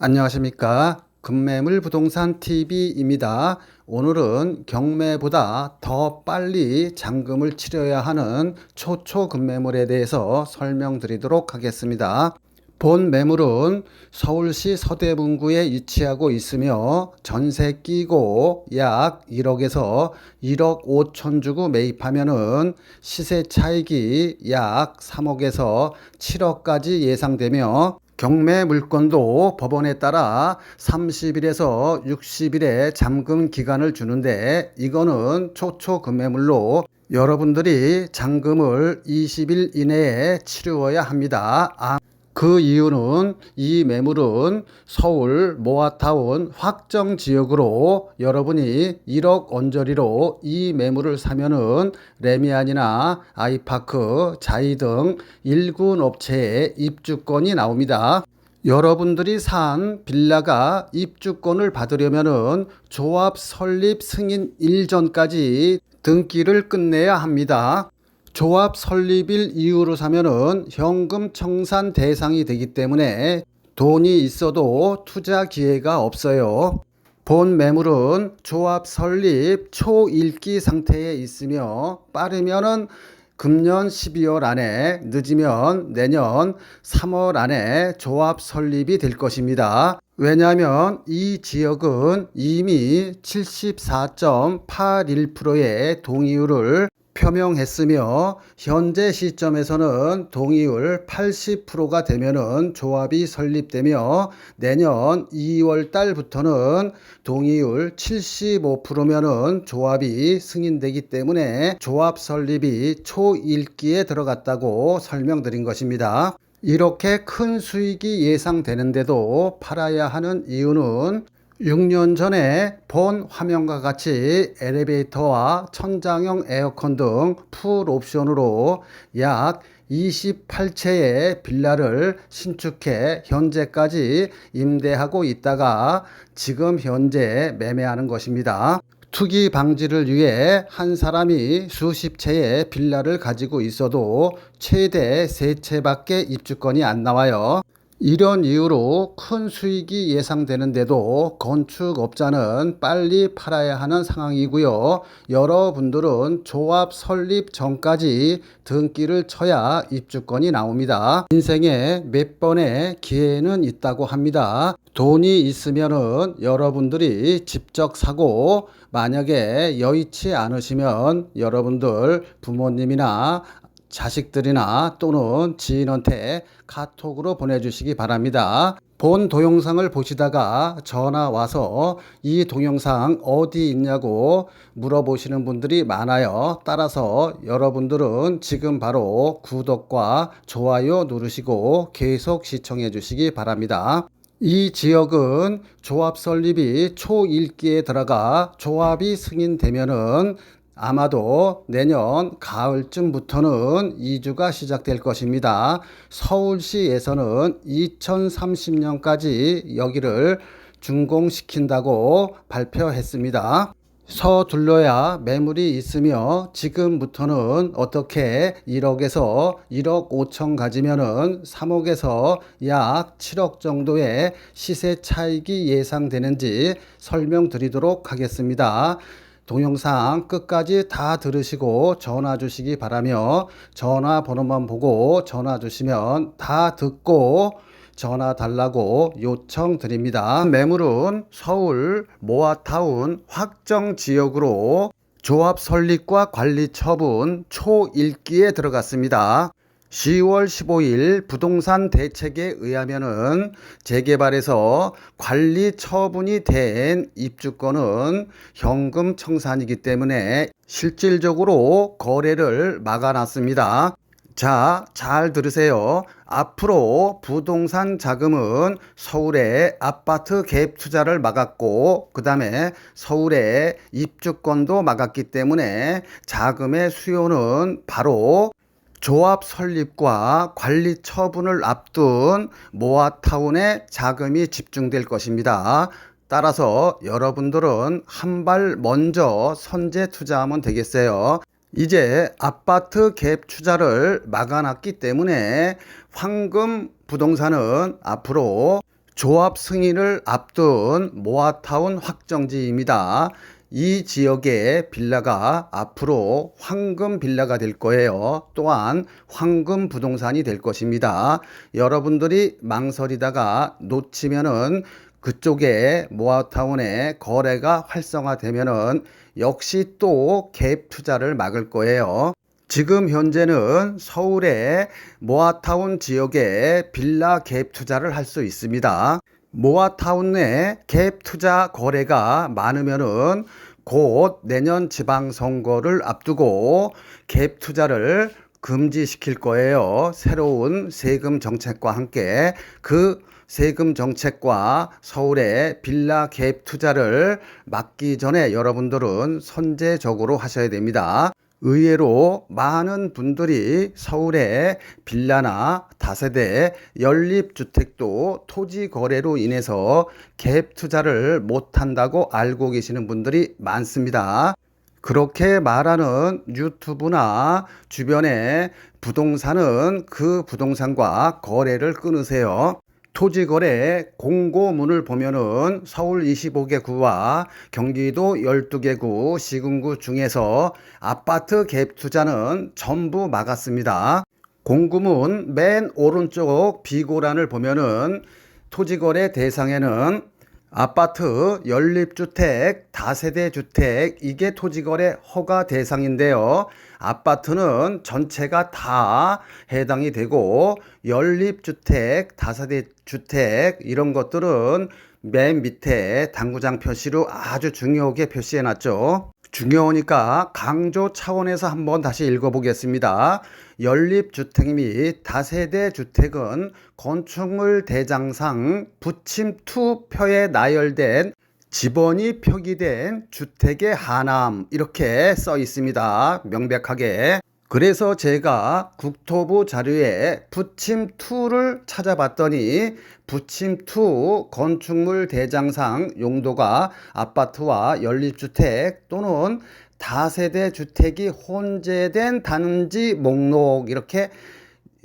안녕하십니까. 금매물 부동산 TV입니다. 오늘은 경매보다 더 빨리 잔금을 치러야 하는 초초 금매물에 대해서 설명드리도록 하겠습니다. 본 매물은 서울시 서대문구에 위치하고 있으며 전세 끼고 약 1억에서 1억 5천 주고 매입하면은 시세 차익이 약 3억에서 7억까지 예상되며 경매 물건도 법원에 따라 30일에서 60일의 잠금 기간을 주는데 이거는 초초 금매물로 여러분들이 잔금을 20일 이내에 치루어야 합니다. 그 이유는 이 매물은 서울 모아타운 확정 지역으로 여러분이 1억 언저리로 이 매물을 사면은 레미안이나 아이파크, 자이 등 1군 업체에 입주권이 나옵니다. 여러분들이 산 빌라가 입주권을 받으려면은 조합 설립 승인 일전까지 등기를 끝내야 합니다. 조합 설립일 이후로 사면은 현금 청산 대상이 되기 때문에 돈이 있어도 투자 기회가 없어요. 본 매물은 조합 설립 초일기 상태에 있으며 빠르면은 금년 12월 안에 늦으면 내년 3월 안에 조합 설립이 될 것입니다. 왜냐하면 이 지역은 이미 74.81%의 동의율을 표명했으며 현재 시점에서는 동의율 80%가 되면은 조합이 설립되며 내년 2월 달부터는 동의율 75%면은 조합이 승인되기 때문에 조합 설립이 초일기에 들어갔다고 설명드린 것입니다. 이렇게 큰 수익이 예상되는데도 팔아야 하는 이유는 6년 전에 본 화면과 같이 엘리베이터와 천장형 에어컨 등 풀 옵션으로 약 28채의 빌라를 신축해 현재까지 임대하고 있다가 지금 현재 매매하는 것입니다. 투기 방지를 위해 한 사람이 수십 채의 빌라를 가지고 있어도 최대 3채밖에 입주권이 안 나와요. 이런 이유로 큰 수익이 예상되는데도 건축업자는 빨리 팔아야 하는 상황이고요. 여러분들은 조합 설립 전까지 등기를 쳐야 입주권이 나옵니다. 인생에 몇 번의 기회는 있다고 합니다. 돈이 있으면은 여러분들이 직접 사고 만약에 여의치 않으시면 여러분들 부모님이나 자식들이나 또는 지인한테 카톡으로 보내주시기 바랍니다. 본 동영상을 보시다가 전화 와서 이 동영상 어디 있냐고 물어보시는 분들이 많아요. 따라서 여러분들은 지금 바로 구독과 좋아요 누르시고 계속 시청해 주시기 바랍니다. 이 지역은 조합 설립이 초일기에 들어가 조합이 승인되면은 아마도 내년 가을쯤부터는 이주가 시작될 것입니다. 서울시에서는 2030년까지 여기를 준공시킨다고 발표했습니다. 서둘러야 매물이 있으며 지금부터는 어떻게 1억에서 1억 5천 가지면은 3억에서 약 7억 정도의 시세 차익이 예상되는지 설명드리도록 하겠습니다. 동영상 끝까지 다 들으시고 전화 주시기 바라며 전화번호만 보고 전화 주시면 다 듣고 전화 달라고 요청드립니다. 매물은 서울 모아타운 확정 지역으로 조합 설립과 관리 처분 초일기에 들어갔습니다. 10월 15일 부동산 대책에 의하면은 재개발에서 관리 처분이 된 입주권은 현금 청산이기 때문에 실질적으로 거래를 막아놨습니다. 자, 잘 들으세요. 앞으로 부동산 자금은 서울의 아파트 갭 투자를 막았고 그 다음에 서울의 입주권도 막았기 때문에 자금의 수요는 바로 조합 설립과 관리 처분을 앞둔 모아타운에 자금이 집중될 것입니다. 따라서 여러분들은 한 발 먼저 선제 투자하면 되겠어요. 이제 아파트 갭 투자를 막아놨기 때문에 황금 부동산은 앞으로 조합 승인을 앞둔 모아타운 확정지입니다. 이 지역의 빌라가 앞으로 황금 빌라가 될 거예요. 또한 황금 부동산이 될 것입니다. 여러분들이 망설이다가 놓치면은 그쪽에 모아타운에 거래가 활성화되면은 역시 또 갭 투자를 막을 거예요. 지금 현재는 서울의 모아타운 지역에 빌라 갭 투자를 할 수 있습니다. 모아타운 내 갭 투자 거래가 많으면은 곧 내년 지방선거를 앞두고 갭 투자를 금지시킬 거예요. 새로운 세금 정책과 함께 그 세금 정책과 서울의 빌라 갭 투자를 막기 전에 여러분들은 선제적으로 하셔야 됩니다. 의외로 많은 분들이 서울의 빌라나 다세대 연립주택도 토지 거래로 인해서 갭 투자를 못한다고 알고 계시는 분들이 많습니다. 그렇게 말하는 유튜브나 주변의 부동산은 그 부동산과 거래를 끊으세요. 토지거래 공고문을 보면은 서울 25개 구와 경기도 12개 구 시군구 중에서 아파트 갭 투자는 전부 막았습니다. 공고문 맨 오른쪽 비고란을 보면은 토지거래 대상에는 아파트, 연립주택, 다세대 주택 이게 토지거래 허가 대상인데요. 아파트는 전체가 다 해당이 되고 연립주택, 다세대 주택 이런 것들은 맨 밑에 당구장 표시로 아주 중요하게 표시해 놨죠. 중요하니까 강조 차원에서 한번 다시 읽어보겠습니다. 연립주택 및 다세대 주택은 건축물 대장상 부침2 표에 나열된 지번이 표기된 주택의 하남 이렇게 써 있습니다. 명백하게. 그래서 제가 국토부 자료에 부침2를 찾아봤더니 부침2 건축물 대장상 용도가 아파트와 연립주택 또는 다세대 주택이 혼재된 단지 목록 이렇게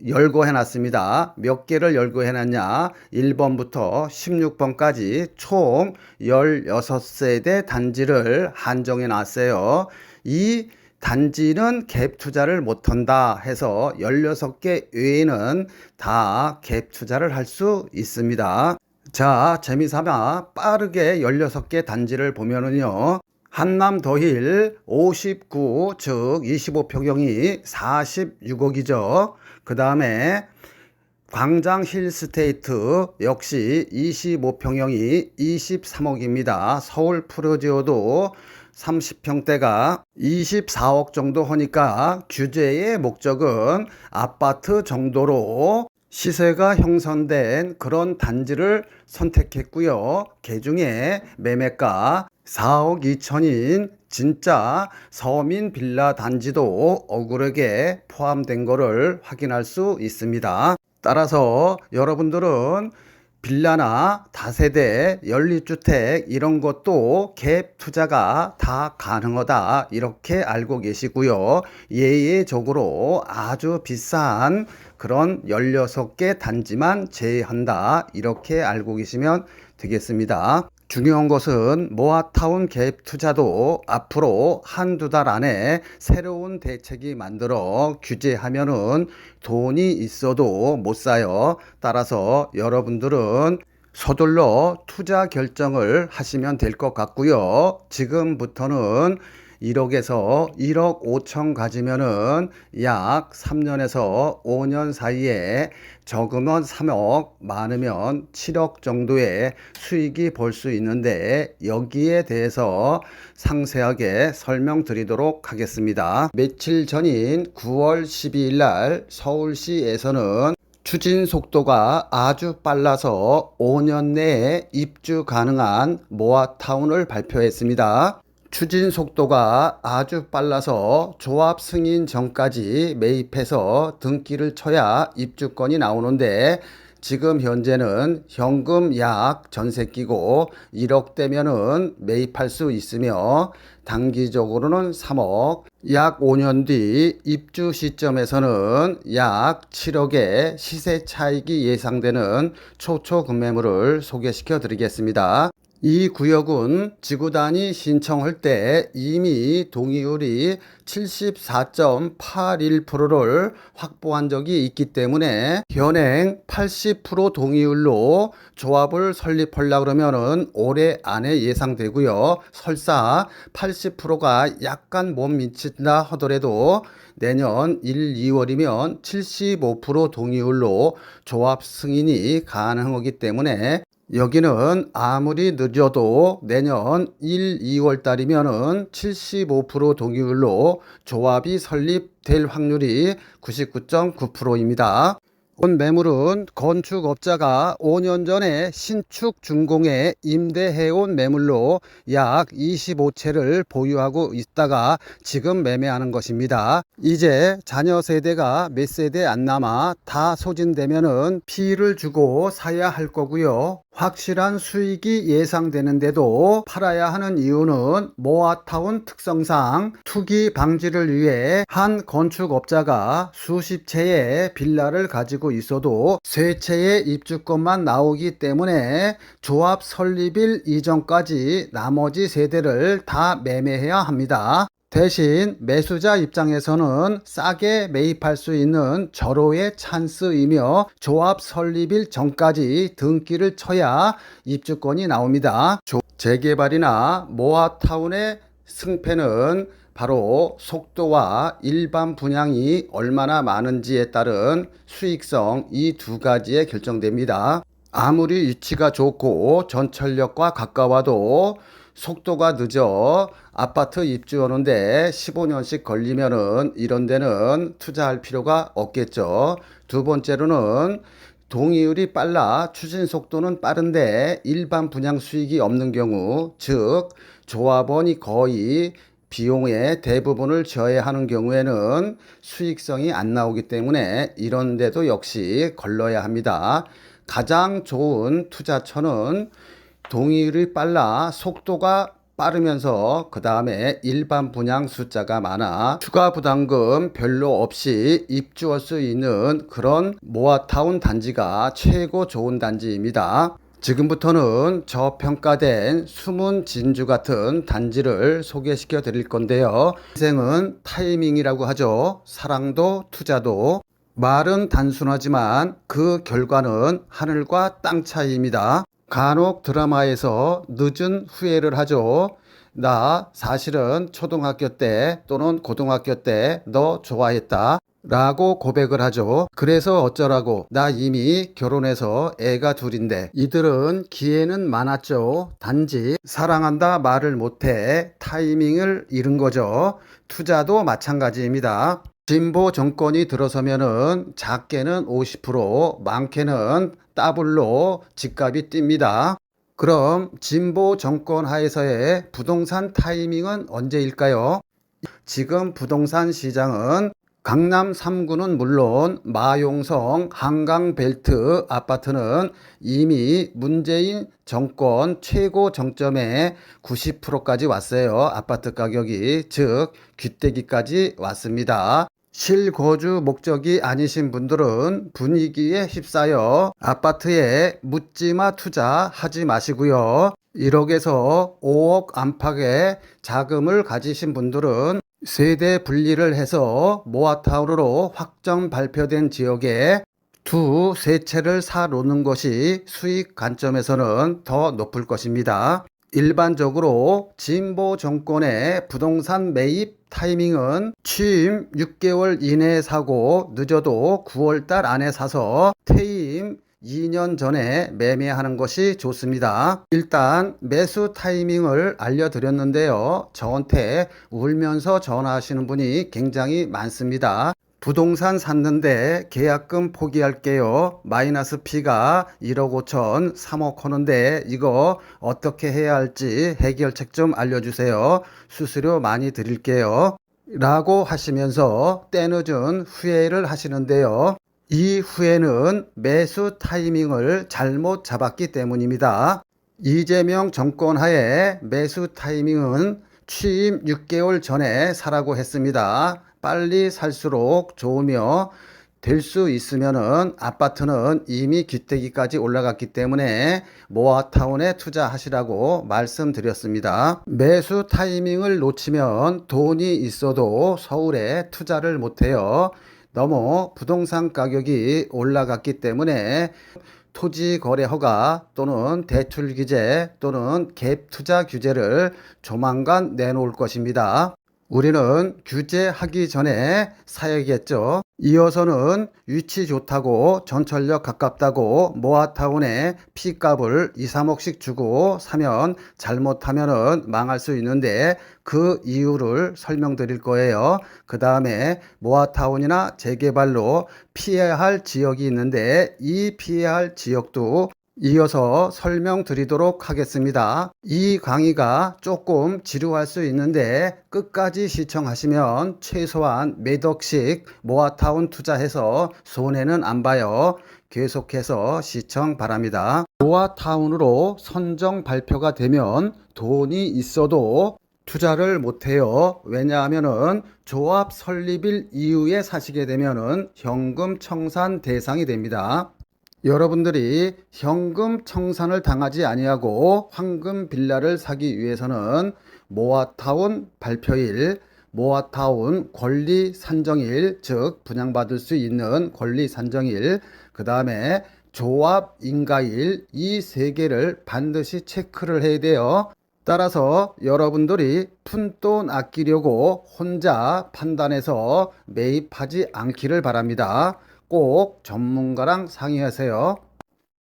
열거해 놨습니다. 몇 개를 열거해 놨냐? 1번부터 16번까지 총 16세대 단지를 한정해 놨어요. 이 단지는 갭 투자를 못한다 해서 16개 외에는 다 갭 투자를 할 수 있습니다. 자, 재미삼아 빠르게 16개 단지를 보면은요. 한남 더힐 59, 즉 25평형이 46억이죠. 그 다음에 광장 힐스테이트 역시 25평형이 23억입니다. 서울 프로지오도 30평대가 24억 정도 하니까 규제의 목적은 아파트 정도로 시세가 형성된 그런 단지를 선택했고요. 그중에 매매가 4억 2천인 진짜 서민 빌라 단지도 억울하게 포함된 것을 확인할 수 있습니다. 따라서 여러분들은 빌라나 다세대, 연립주택 이런 것도 갭 투자가 다 가능하다 이렇게 알고 계시고요. 예외적으로 아주 비싼 그런 16개 단지만 제외한다 이렇게 알고 계시면 되겠습니다. 중요한 것은 모아타운 갭 투자도 앞으로 한두 달 안에 새로운 대책이 만들어 규제하면은 돈이 있어도 못 사요. 따라서 여러분들은 서둘러 투자 결정을 하시면 될 것 같고요. 지금부터는 1억에서 1억 5천 가지면은 약 3년에서 5년 사이에 적으면 3억, 많으면 7억 정도의 수익이 볼 수 있는데 여기에 대해서 상세하게 설명드리도록 하겠습니다. 며칠 전인 9월 12일 날 서울시에서는 추진 속도가 아주 빨라서 5년 내에 입주 가능한 모아타운을 발표했습니다. 추진 속도가 아주 빨라서 조합 승인 전까지 매입해서 등기를 쳐야 입주권이 나오는데 지금 현재는 현금 약 전세 끼고 1억 대면은 매입할 수 있으며 단기적으로는 3억, 약 5년 뒤 입주 시점에서는 약 7억의 시세 차익이 예상되는 초초급매물을 소개시켜 드리겠습니다. 이 구역은 지구단위 신청할 때 이미 동의율이 74.81%를 확보한 적이 있기 때문에 현행 80% 동의율로 조합을 설립하려고 그러면은 올해 안에 예상되고요. 설사 80%가 약간 못 미친다 하더라도 내년 1, 2월이면 75% 동의율로 조합 승인이 가능하기 때문에 여기는 아무리 늦어도 내년 1, 2월 달이면은 75% 동의율로 조합이 설립될 확률이 99.9%입니다. 본 매물은 건축업자가 5년 전에 신축 준공에 임대해온 매물로 약 25채를 보유하고 있다가 지금 매매하는 것입니다. 이제 자녀 세대가 몇 세대 안 남아 다 소진되면은 피를 주고 사야 할 거고요. 확실한 수익이 예상되는데도 팔아야 하는 이유는 모아타운 특성상 투기 방지를 위해 한 건축업자가 수십 채의 빌라를 가지고 있어도 세 채의 입주권만 나오기 때문에 조합 설립일 이전까지 나머지 세대를 다 매매해야 합니다. 대신 매수자 입장에서는 싸게 매입할 수 있는 절호의 찬스이며 조합 설립일 전까지 등기를 쳐야 입주권이 나옵니다. 재개발이나 모아타운의 승패는 바로 속도와 일반 분양이 얼마나 많은지에 따른 수익성 이 두 가지에 결정됩니다. 아무리 위치가 좋고 전철역과 가까워도 속도가 늦어 아파트 입주하는데 15년씩 걸리면은 이런 데는 투자할 필요가 없겠죠. 두 번째로는 동의율이 빨라 추진 속도는 빠른데 일반 분양 수익이 없는 경우, 즉 조합원이 거의 비용의 대부분을 져야 하는 경우에는 수익성이 안 나오기 때문에 이런 데도 역시 걸러야 합니다. 가장 좋은 투자처는 동의율이 빨라 속도가 빠르면서 그 다음에 일반 분양 숫자가 많아 추가 부담금 별로 없이 입주할 수 있는 그런 모아타운 단지가 최고 좋은 단지입니다. 지금부터는 저평가된 숨은 진주 같은 단지를 소개시켜 드릴 건데요. 인생은 타이밍이라고 하죠. 사랑도 투자도. 말은 단순하지만 그 결과는 하늘과 땅 차이입니다. 간혹 드라마에서 늦은 후회를 하죠. 나 사실은 초등학교 때 또는 고등학교 때 너 좋아했다 라고 고백을 하죠. 그래서 어쩌라고, 나 이미 결혼해서 애가 둘인데. 이들은 기회는 많았죠. 단지 사랑한다 말을 못해 타이밍을 잃은 거죠. 투자도 마찬가지입니다. 진보 정권이 들어서면은 작게는 50%, 많게는 더블로 집값이 뜁니다. 그럼 진보 정권 하에서의 부동산 타이밍은 언제일까요? 지금 부동산 시장은 강남 3구는 물론 마용성, 한강벨트 아파트는 이미 문재인 정권 최고 정점에 90%까지 왔어요. 아파트 가격이, 즉 귀때기까지 왔습니다. 실거주 목적이 아니신 분들은 분위기에 휩싸여 아파트에 묻지마 투자하지 마시고요. 1억에서 5억 안팎의 자금을 가지신 분들은 세대 분리를 해서 모아타운으로 확정 발표된 지역에 두 세 채를 사 놓는 것이 수익 관점에서는 더 높을 것입니다. 일반적으로 진보 정권의 부동산 매입 타이밍은 취임 6개월 이내에 사고 늦어도 9월달 안에 사서 퇴임 2년 전에 매매하는 것이 좋습니다. 일단 매수 타이밍을 알려드렸는데요. 저한테 울면서 전화하시는 분이 굉장히 많습니다. 부동산 샀는데 계약금 포기할게요. 마이너스 P가 1억 5천, 3억 하는데 이거 어떻게 해야 할지 해결책 좀 알려주세요. 수수료 많이 드릴게요. 라고 하시면서 때늦은 후회를 하시는데요. 이 후회는 매수 타이밍을 잘못 잡았기 때문입니다. 이재명 정권 하에 매수 타이밍은 취임 6개월 전에 사라고 했습니다. 빨리 살수록 좋으며 될 수 있으면은 아파트는 이미 귀때기까지 올라갔기 때문에 모아타운에 투자하시라고 말씀드렸습니다. 매수 타이밍을 놓치면 돈이 있어도 서울에 투자를 못해요. 너무 부동산 가격이 올라갔기 때문에 토지 거래 허가 또는 대출 규제 또는 갭 투자 규제를 조만간 내놓을 것입니다. 우리는 규제하기 전에 사야겠죠. 이어서는 위치 좋다고 전철역 가깝다고 모아타운에 피값을 2, 3억씩 주고 사면 잘못하면은 망할 수 있는데 그 이유를 설명드릴 거예요. 그 다음에 모아타운이나 재개발로 피해야 할 지역이 있는데 이 피해야 할 지역도 이어서 설명드리도록 하겠습니다. 이 강의가 조금 지루할 수 있는데 끝까지 시청하시면 최소한 몇 억씩 모아타운 투자해서 손해는 안 봐요. 계속해서 시청 바랍니다. 모아타운으로 선정 발표가 되면 돈이 있어도 투자를 못해요. 왜냐하면은 조합 설립일 이후에 사시게 되면은 현금 청산 대상이 됩니다. 여러분들이 현금 청산을 당하지 아니하고 황금 빌라를 사기 위해서는 모아타운 발표일, 모아타운 권리 산정일, 즉 분양받을 수 있는 권리 산정일, 그 다음에 조합 인가일, 이 세 개를 반드시 체크를 해야 돼요. 따라서 여러분들이 푼돈 아끼려고 혼자 판단해서 매입하지 않기를 바랍니다. 꼭 전문가랑 상의하세요.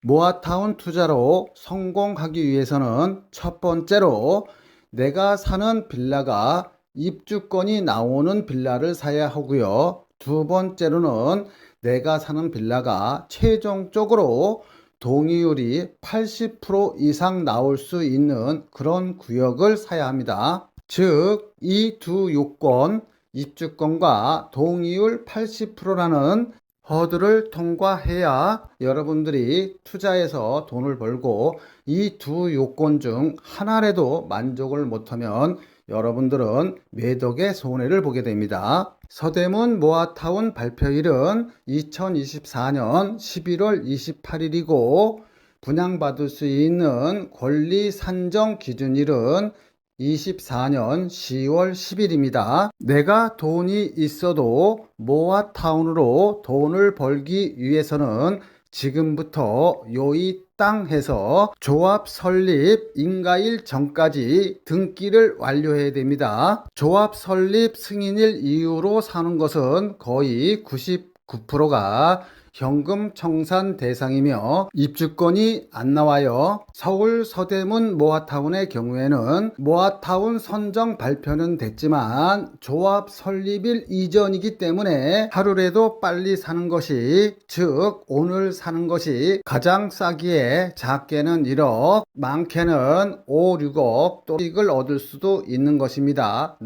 모아타운 투자로 성공하기 위해서는 첫 번째로 내가 사는 빌라가 입주권이 나오는 빌라를 사야 하고요. 두 번째로는 내가 사는 빌라가 최종적으로 동의율이 80% 이상 나올 수 있는 그런 구역을 사야 합니다. 즉, 이 두 요건, 입주권과 동의율 80%라는 허들을 통과해야 여러분들이 투자해서 돈을 벌고 이 두 요건 중 하나라도 만족을 못하면 여러분들은 매덕의 손해를 보게 됩니다. 서대문 모아타운 발표일은 2024년 11월 28일이고 분양받을 수 있는 권리 산정 기준일은 24년 10월 10일입니다. 내가 돈이 있어도 모아타운으로 돈을 벌기 위해서는 지금부터 요이 땅 해서 조합 설립 인가일 전까지 등기를 완료해야 됩니다. 조합 설립 승인일 이후로 사는 것은 거의 99%가 현금 청산 대상이며 입주권이 안 나와요. 서울 서대문 모아타운의 경우에는 모아타운 선정 발표는 됐지만 조합 설립일 이전이기 때문에 하루라도 빨리 사는 것이, 즉 오늘 사는 것이 가장 싸기에 작게는 1억, 많게는 5, 6억 또 수익을 얻을 수도 있는 것입니다.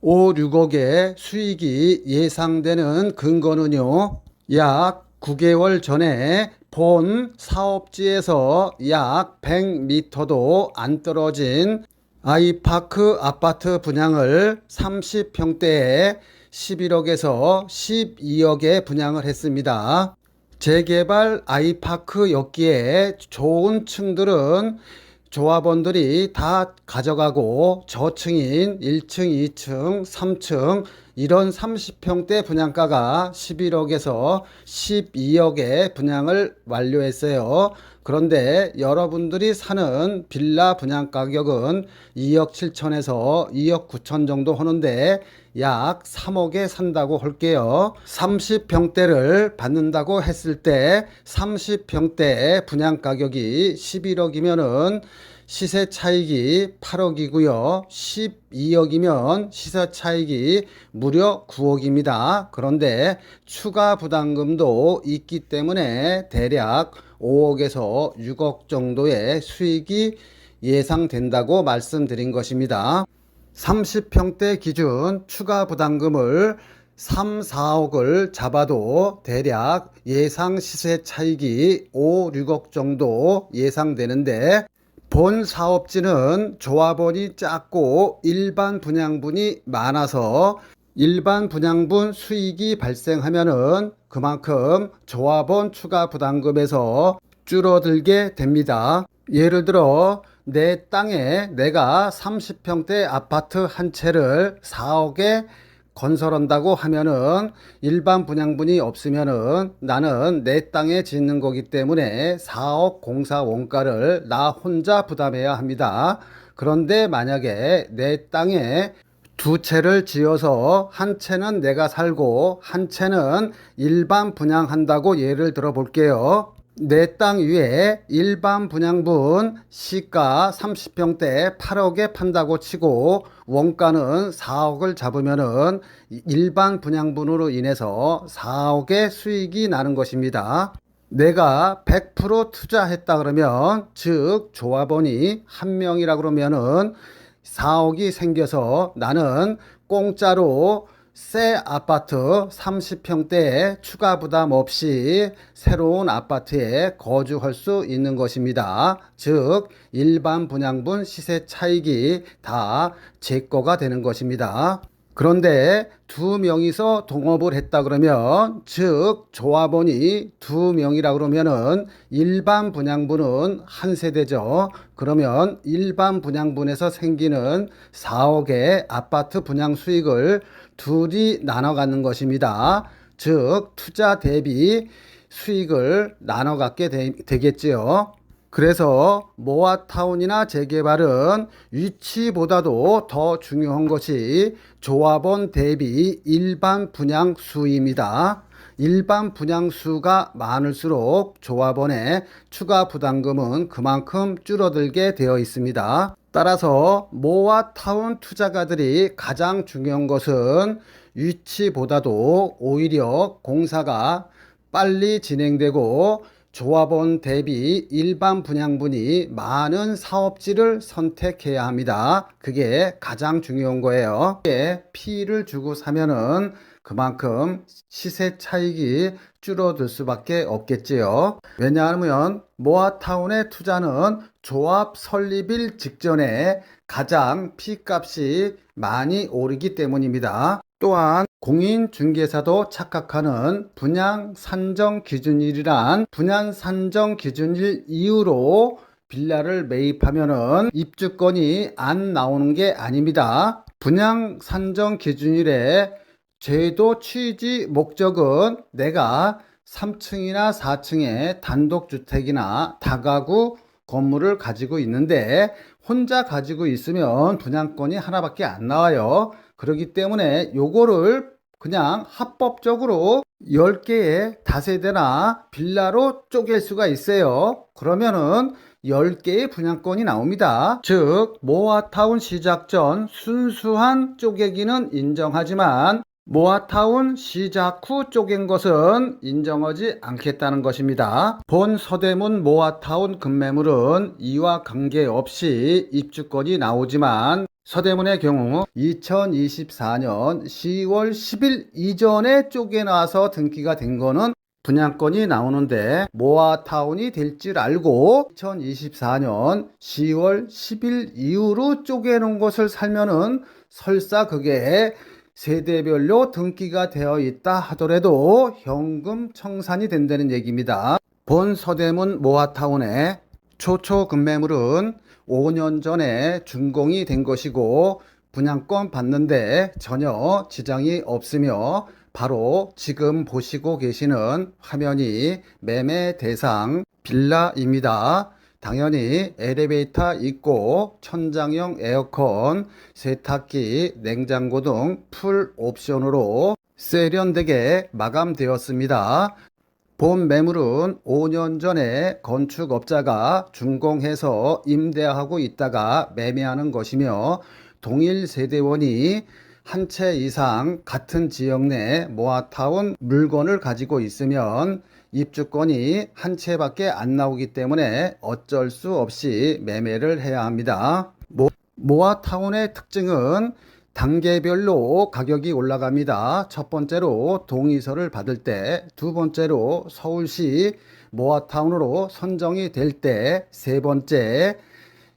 5, 6억의 수익이 예상되는 근거는요, 약 9개월 전에 본 사업지에서 약 100m도 안 떨어진 아이파크 아파트 분양을 30평대에 11억에서 12억에 분양을 했습니다. 재개발 아이파크였기에 좋은 층들은 조합원들이 다 가져가고 저층인 1층, 2층, 3층 이런 30평대 분양가가 11억에서 12억에 분양을 완료했어요. 그런데 여러분들이 사는 빌라 분양 가격은 2억 7천에서 2억 9천 정도 하는데 약 3억에 산다고 할게요. 30평대를 받는다고 했을 때 30평대 분양 가격이 11억이면은 시세 차익이 8억이고요. 12억이면 시세 차익이 무려 9억입니다. 그런데 추가 부담금도 있기 때문에 대략 5억에서 6억 정도의 수익이 예상된다고 말씀드린 것입니다. 30평대 기준 추가 부담금을 3, 4억을 잡아도 대략 예상 시세 차익이 5, 6억 정도 예상되는데 본 사업지는 조합원이 작고 일반 분양분이 많아서 일반 분양분 수익이 발생하면은 그만큼 조합원 추가 부담금에서 줄어들게 됩니다. 예를 들어 내 땅에 내가 30평대 아파트 한 채를 4억에 건설한다고 하면은 일반 분양분이 없으면은 나는 내 땅에 짓는 거기 때문에 4억 공사 원가를 나 혼자 부담해야 합니다. 그런데 만약에 내 땅에 두 채를 지어서 한 채는 내가 살고 한 채는 일반 분양한다고 예를 들어 볼게요. 내 땅 위에 일반 분양분 시가 30평대 8억에 판다고 치고 원가는 4억을 잡으면은 일반 분양분으로 인해서 4억의 수익이 나는 것입니다. 내가 100% 투자했다 그러면 즉 조합원이 한 명이라 그러면은 4억이 생겨서 나는 공짜로 새 아파트 30평대에 추가 부담 없이 새로운 아파트에 거주할 수 있는 것입니다. 즉 일반 분양분 시세 차익이 다 제 거가 되는 것입니다. 그런데 두 명이서 동업을 했다 그러면 즉 조합원이 두 명이라 그러면은 일반 분양분은 한 세대죠. 그러면 일반 분양분에서 생기는 4억의 아파트 분양 수익을 둘이 나눠 갖는 것입니다. 즉 투자 대비 수익을 나눠 갖게 되겠지요. 그래서 모아타운이나 재개발은 위치보다도 더 중요한 것이 조합원 대비 일반 분양수입니다. 일반 분양수가 많을수록 조합원의 추가 부담금은 그만큼 줄어들게 되어 있습니다. 따라서 모아타운 투자가들이 가장 중요한 것은 위치보다도 오히려 공사가 빨리 진행되고 조합원 대비 일반 분양분이 많은 사업지를 선택해야 합니다. 그게 가장 중요한 거예요. 피를 주고 사면은 그만큼 시세 차익이 줄어들 수밖에 없겠지요. 왜냐하면 모아타운의 투자는 조합 설립일 직전에 가장 피값이 많이 오르기 때문입니다. 또한 공인중개사도 착각하는 분양 산정 기준일이란 분양 산정 기준일 이후로 빌라를 매입하면은 입주권이 안 나오는 게 아닙니다. 분양 산정 기준일에 제도 취지 목적은 내가 3층이나 4층의 단독주택이나 다가구 건물을 가지고 있는데 혼자 가지고 있으면 분양권이 하나밖에 안 나와요. 그렇기 때문에 요거를 그냥 합법적으로 10개의 다세대나 빌라로 쪼갤 수가 있어요. 그러면은 10개의 분양권이 나옵니다. 즉 모아타운 시작 전 순수한 쪼개기는 인정하지만 모아타운 시작 후 쪼갠 것은 인정하지 않겠다는 것입니다. 본 서대문 모아타운 급매물은 이와 관계없이 입주권이 나오지만 서대문의 경우 2024년 10월 10일 이전에 쪼개놔서 등기가 된 거는 분양권이 나오는데 모아타운이 될 줄 알고 2024년 10월 10일 이후로 쪼개놓은 것을 살면은 설사 그게 세대별로 등기가 되어 있다 하더라도 현금 청산이 된다는 얘기입니다. 본 서대문 모아타운의 초초 급매물은 5년 전에 준공이 된 것이고 분양권 받는데 전혀 지장이 없으며 바로 지금 보시고 계시는 화면이 매매 대상 빌라입니다. 당연히 엘리베이터 있고 천장형 에어컨, 세탁기, 냉장고 등 풀 옵션으로 세련되게 마감되었습니다. 본 매물은 5년 전에 건축업자가 준공해서 임대하고 있다가 매매하는 것이며 동일 세대원이 한 채 이상 같은 지역 내 모아타운 물건을 가지고 있으면 입주권이 한 채밖에 안 나오기 때문에 어쩔 수 없이 매매를 해야 합니다. 모아타운의 특징은 단계별로 가격이 올라갑니다. 첫 번째로 동의서를 받을 때, 두 번째로 서울시 모아타운으로 선정이 될 때, 세 번째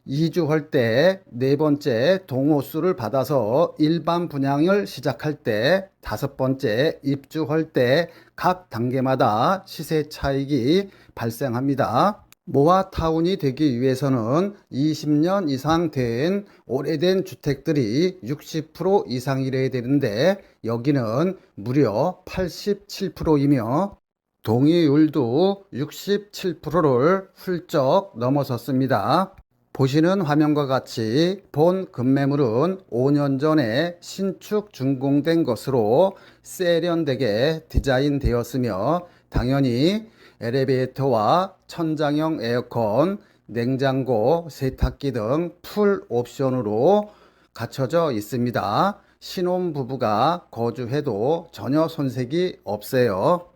이주할 때 네 번째 동호수를 받아서 일반 분양을 시작할 때 다섯 번째 입주할 때 각 단계마다 시세 차익이 발생합니다. 모아타운이 되기 위해서는 20년 이상 된 오래된 주택들이 60% 이상이래야 되는데 여기는 무려 87%이며 동의율도 67%를 훌쩍 넘어섰습니다. 보시는 화면과 같이 본 급매물은 5년 전에 신축 준공된 것으로 세련되게 디자인되었으며 당연히 엘리베이터와 천장형 에어컨, 냉장고, 세탁기 등 풀 옵션으로 갖춰져 있습니다. 신혼부부가 거주해도 전혀 손색이 없어요.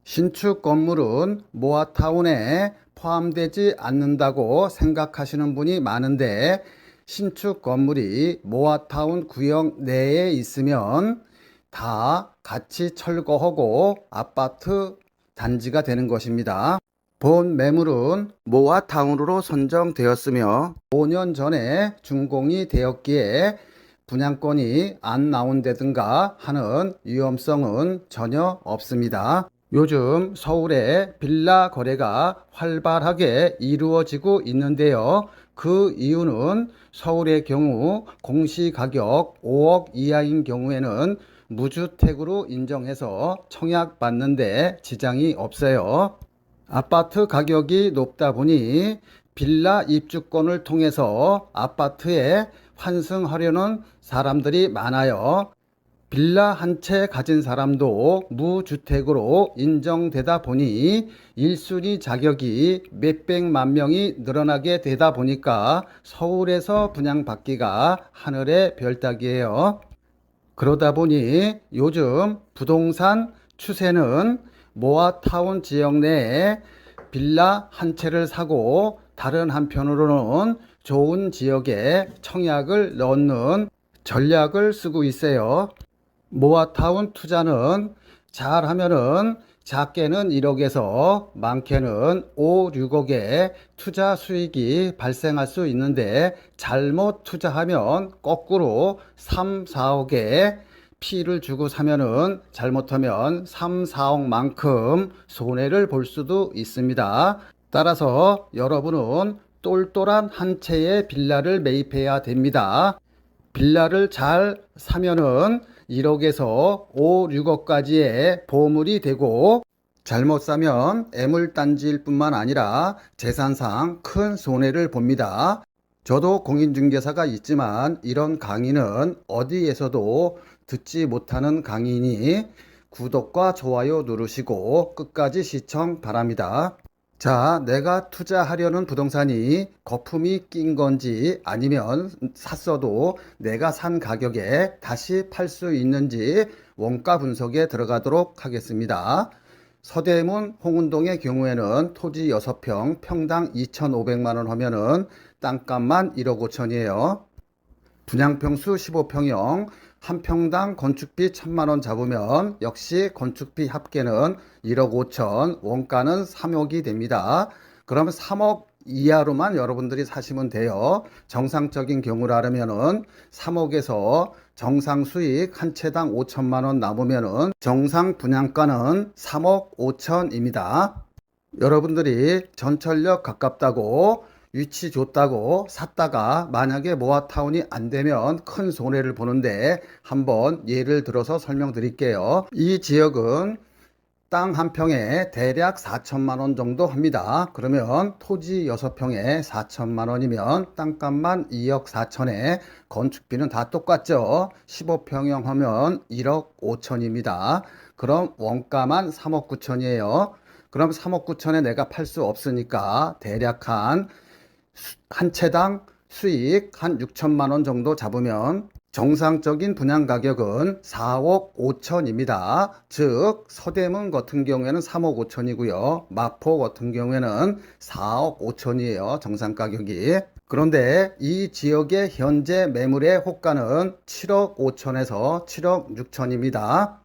신축 건물은 모아타운에 포함되지 않는다고 생각하시는 분이 많은데 신축 건물이 모아타운 구역 내에 있으면 다 같이 철거하고 아파트 단지가 되는 것입니다. 본 매물은 모아타운으로 선정되었으며 5년 전에 준공이 되었기에 분양권이 안 나온다든가 하는 위험성은 전혀 없습니다. 요즘 서울에 빌라 거래가 활발하게 이루어지고 있는데요. 그 이유는 서울의 경우 공시가격 5억 이하인 경우에는 무주택으로 인정해서 청약받는데 지장이 없어요. 아파트 가격이 높다 보니 빌라 입주권을 통해서 아파트에 환승하려는 사람들이 많아요. 빌라 한 채 가진 사람도 무주택으로 인정되다 보니 1순위 자격이 몇백만 명이 늘어나게 되다 보니까 서울에서 분양받기가 하늘의 별 따기예요. 그러다 보니 요즘 부동산 추세는 모아타운 지역 내에 빌라 한 채를 사고 다른 한편으로는 좋은 지역에 청약을 넣는 전략을 쓰고 있어요. 모아타운 투자는 잘하면은 작게는 1억에서 많게는 5, 6억의 투자 수익이 발생할 수 있는데 잘못 투자하면 거꾸로 3, 4억의 피를 주고 사면은 잘못하면 3, 4억만큼 손해를 볼 수도 있습니다. 따라서 여러분은 똘똘한 한 채의 빌라를 매입해야 됩니다. 빌라를 잘 사면은 1억에서 5, 6억까지의 보물이 되고 잘못 사면 애물단지일 뿐만 아니라 재산상 큰 손해를 봅니다. 저도 공인중개사가 있지만 이런 강의는 어디에서도 듣지 못하는 강의니 구독과 좋아요 누르시고 끝까지 시청 바랍니다. 자, 내가 투자하려는 부동산이 거품이 낀 건지 아니면 샀어도 내가 산 가격에 다시 팔 수 있는지 원가 분석에 들어가도록 하겠습니다. 서대문 홍은동의 경우에는 토지 6평 평당 2,500만 원 하면은 땅값만 1억 5천이에요. 분양평수 15평형 한 평당 건축비 1,000만 원 잡으면 역시 건축비 합계는 1억 5천, 원가는 3억이 됩니다. 그러면 3억 이하로만 여러분들이 사시면 돼요. 정상적인 경우라면은 3억에서 정상 수익 한 채당 5천만 원 남으면은 정상 분양가는 3억 5천입니다. 여러분들이 전철역 가깝다고 위치 좋다고 샀다가 만약에 모아타운이 안 되면 큰 손해를 보는데 한번 예를 들어서 설명드릴게요. 이 지역은 땅 한 평에 대략 4천만 원 정도 합니다. 그러면 토지 6평에 4천만 원이면 땅값만 2억 4천에 건축비는 다 똑같죠. 15평형 하면 1억 5천입니다. 그럼 원가만 3억 9천이에요. 그럼 3억 9천에 내가 팔 수 없으니까 대략 한 채당 수익 한 6천만 원 정도 잡으면 정상적인 분양 가격은 4억 5천입니다. 즉 서대문 같은 경우에는 3억 5천이고요. 마포 같은 경우에는 4억 5천이에요. 정상 가격이. 그런데 이 지역의 현재 매물의 호가는 7억 5천에서 7억 6천입니다.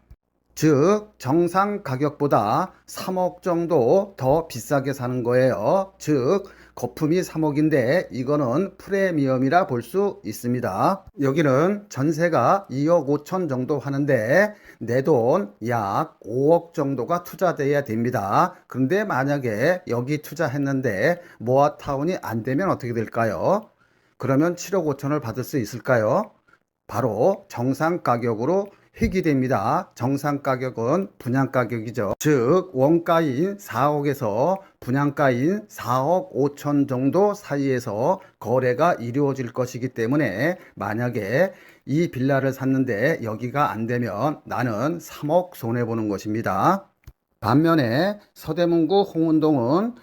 즉 정상 가격보다 3억 정도 더 비싸게 사는 거예요. 즉 거품이 3억인데 이거는 프리미엄이라 볼 수 있습니다. 여기는 전세가 2억 5천 정도 하는데 내 돈 약 5억 정도가 투자돼야 됩니다. 그런데 만약에 여기 투자했는데 모아타운이 안 되면 어떻게 될까요? 그러면 7억 5천을 받을 수 있을까요? 바로 정상 가격으로 회귀됩니다. 정상 가격은 분양 가격이죠. 즉 원가인 4억에서 분양가인 4억 5천 정도 사이에서 거래가 이루어질 것이기 때문에 만약에 이 빌라를 샀는데 여기가 안 되면 나는 3억 손해보는 것입니다. 반면에 서대문구 홍은동은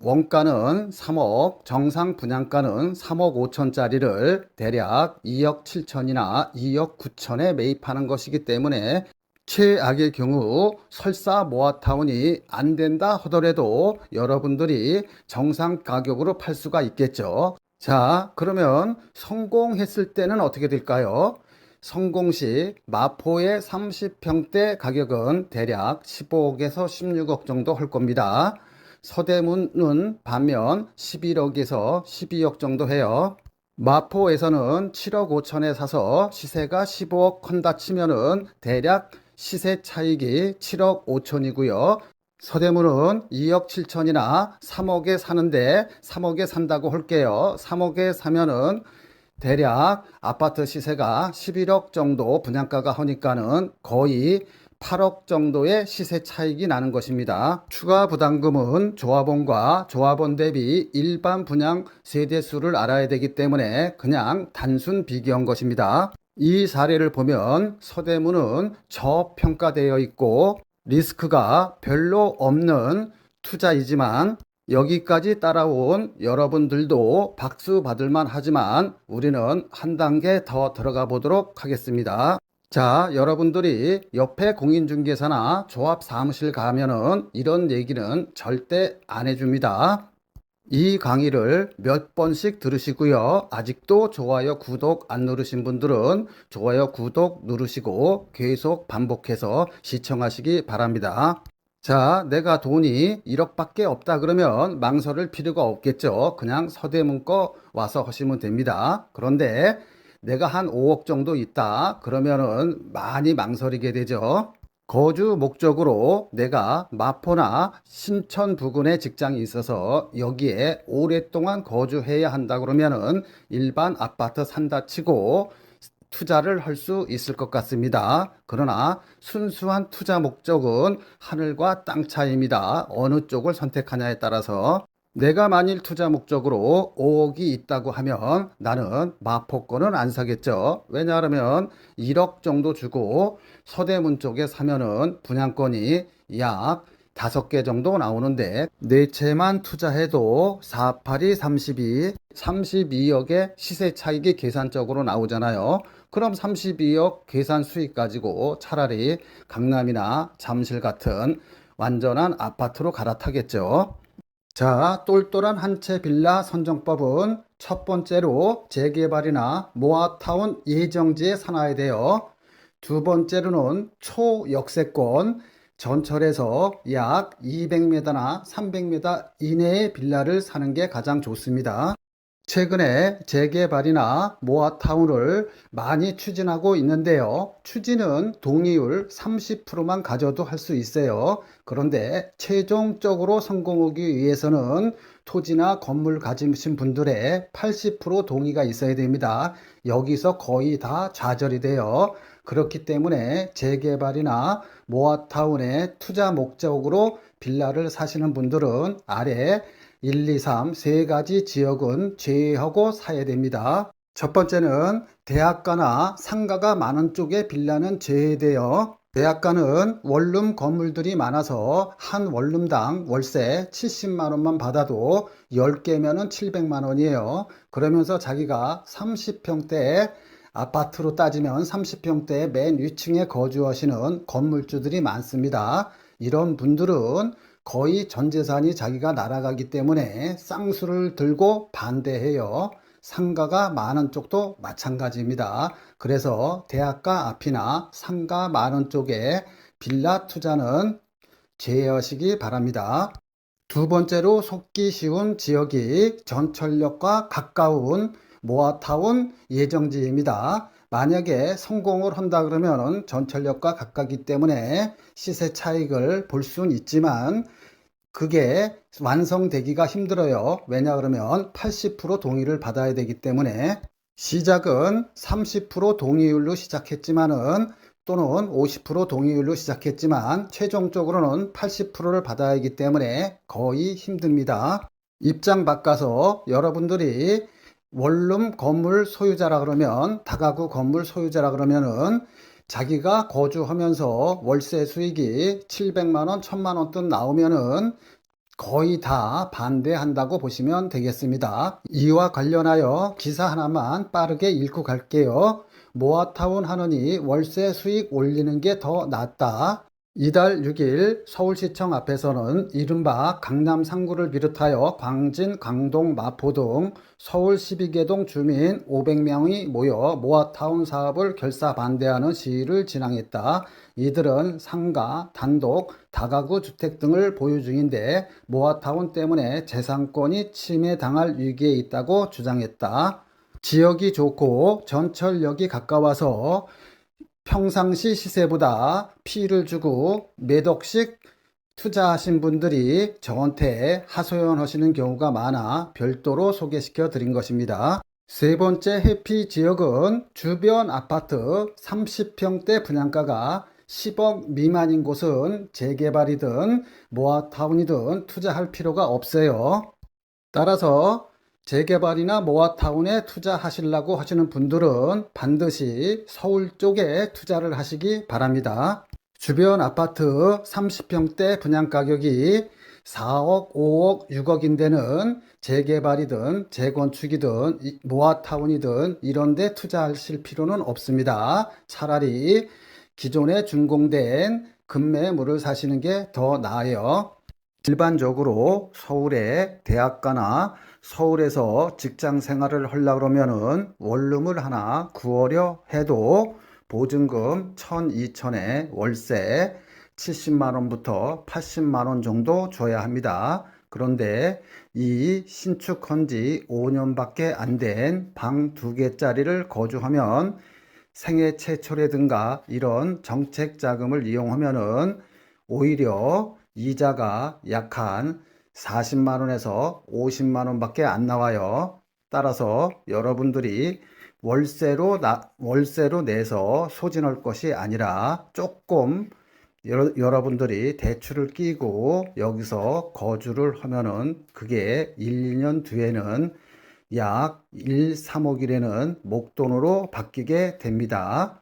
원가는 3억, 정상 분양가는 3억 5천짜리를 대략 2억 7천이나 2억 9천에 매입하는 것이기 때문에 최악의 경우 설사 모아타운이 안 된다 하더라도 여러분들이 정상 가격으로 팔 수가 있겠죠. 자, 그러면 성공했을 때는 어떻게 될까요? 성공 시 마포의 30평대 가격은 대략 15억에서 16억 정도 할 겁니다. 서대문은 반면 11억에서 12억 정도 해요. 마포에서는 7억 5천에 사서 시세가 15억 한다 치면은 대략 시세 차익이 7억 5천이고요. 서대문은 2억 7천이나 3억에 사는데 3억에 산다고 할게요. 3억에 사면은 대략 아파트 시세가 11억 정도 분양가가 하니까는 거의 8억 정도의 시세 차익이 나는 것입니다. 추가 부담금은 조합원과 조합원 대비 일반 분양 세대수를 알아야 되기 때문에 그냥 단순 비교한 것입니다. 이 사례를 보면 서대문은 저평가되어 있고 리스크가 별로 없는 투자이지만 여기까지 따라온 여러분들도 박수 받을만 하지만 우리는 한 단계 더 들어가 보도록 하겠습니다. 자, 여러분들이 옆에 공인중개사나 조합 사무실 가면은 이런 얘기는 절대 안 해줍니다. 이 강의를 몇 번씩 들으시고요. 아직도 좋아요, 구독 안 누르신 분들은 좋아요, 구독 누르시고 계속 반복해서 시청하시기 바랍니다. 자, 내가 돈이 1억밖에 없다 그러면 망설일 필요가 없겠죠. 그냥 서대문 거 와서 하시면 됩니다. 그런데 내가 한 5억 정도 있다 그러면은 많이 망설이게 되죠. 거주 목적으로 내가 마포나 신천 부근에 직장이 있어서 여기에 오랫동안 거주해야 한다 그러면은 일반 아파트 산다 치고 투자를 할 수 있을 것 같습니다. 그러나 순수한 투자 목적은 하늘과 땅 차이입니다. 어느 쪽을 선택하냐에 따라서 내가 만일 투자 목적으로 5억이 있다고 하면 나는 마포권은 안 사겠죠. 왜냐하면 1억 정도 주고 서대문 쪽에 사면은 분양권이 약 5개 정도 나오는데 네 채만 투자해도 4, 8이 32, 32억의 시세 차익이 계산적으로 나오잖아요. 그럼 32억 계산 수익 가지고 차라리 강남이나 잠실 같은 완전한 아파트로 갈아타겠죠. 자, 똘똘한 한 채 빌라 선정법은 첫 번째로 재개발이나 모아타운 예정지에 사놔야 돼요. 두 번째로는 초역세권, 전철에서 약 200m나 300m 이내의 빌라를 사는 게 가장 좋습니다. 최근에 재개발이나 모아타운을 많이 추진하고 있는데요. 추진은 동의율 30%만 가져도 할 수 있어요. 그런데 최종적으로 성공하기 위해서는 토지나 건물 가지신 분들의 80% 동의가 있어야 됩니다. 여기서 거의 다 좌절이 돼요. 그렇기 때문에 재개발이나 모아타운의 투자 목적으로 빌라를 사시는 분들은 아래 1, 2, 3, 세 가지 지역은 제외하고 사야 됩니다. 첫 번째는 대학가나 상가가 많은 쪽에 빌라는 제외돼요. 대학가는 원룸 건물들이 많아서 한 원룸당 월세 70만 원만 받아도 10개면은 700만 원이에요. 그러면서 자기가 30평대 아파트로 따지면 30평대 맨 위층에 거주하시는 건물주들이 많습니다. 이런 분들은 거의 전 재산이 자기가 날아가기 때문에 쌍수를 들고 반대해요. 상가가 많은 쪽도 마찬가지입니다. 그래서 대학가 앞이나 상가 많은 쪽에 빌라 투자는 제외하시기 바랍니다. 두 번째로 속기 쉬운 지역이 전철역과 가까운 모아타운 예정지입니다. 만약에 성공을 한다 그러면 전철역과 가깝기 때문에 시세 차익을 볼 수는 있지만 그게 완성되기가 힘들어요. 왜냐 그러면 80% 동의를 받아야 되기 때문에 시작은 30% 동의율로 시작했지만은 또는 50% 동의율로 시작했지만 최종적으로는 80%를 받아야 하기 때문에 거의 힘듭니다. 입장 바꿔서 여러분들이 원룸 건물 소유자라 그러면 다가구 건물 소유자라 그러면은 자기가 거주하면서 월세 수익이 700만 원, 1000만 원 돈 나오면은 거의 다 반대한다고 보시면 되겠습니다. 이와 관련하여 기사 하나만 빠르게 읽고 갈게요. 모아타운 하느니 월세 수익 올리는 게 더 낫다. 이달 6일 서울시청 앞에서는 이른바 강남 3구를 비롯하여 광진, 강동, 마포 등 서울 12개 동 주민 500명이 모여 모아타운 사업을 결사 반대하는 시위를 진행했다. 이들은 상가, 단독, 다가구 주택 등을 보유 중인데 모아타운 때문에 재산권이 침해당할 위기에 있다고 주장했다. 지역이 좋고 전철역이 가까워서 평상시 시세보다 피를 주고 몇 억씩 투자하신 분들이 저한테 하소연하시는 경우가 많아 별도로 소개시켜 드린 것입니다. 세 번째 해피 지역은 주변 아파트 30평대 분양가가 10억 미만인 곳은 재개발이든 모아타운이든 투자할 필요가 없어요. 따라서 재개발이나 모아타운에 투자하시려고 하시는 분들은 반드시 서울 쪽에 투자를 하시기 바랍니다. 주변 아파트 30평대 분양 가격이 4억, 5억, 6억인 데는 재개발이든 재건축이든 모아타운이든 이런 데 투자하실 필요는 없습니다. 차라리 기존에 준공된 급매물을 사시는 게 더 나아요. 일반적으로 서울의 대학가나 서울에서 직장 생활을 하려고 그러면은 원룸을 하나 구하려 해도 보증금 1,000, 2,000에 월세 70만 원부터 80만 원 정도 줘야 합니다. 그런데 이 신축한 지 5년밖에 안 된 방 2개짜리를 거주하면 생애 최초라든가 이런 정책 자금을 이용하면은 오히려 이자가 약 한 40만 원에서 50만 원밖에 안 나와요. 따라서 여러분들이 월세로 내서 소진할 것이 아니라 조금 여러분들이 대출을 끼고 여기서 거주를 하면은 그게 1, 2년 뒤에는 약 1, 3억이라는 목돈으로 바뀌게 됩니다.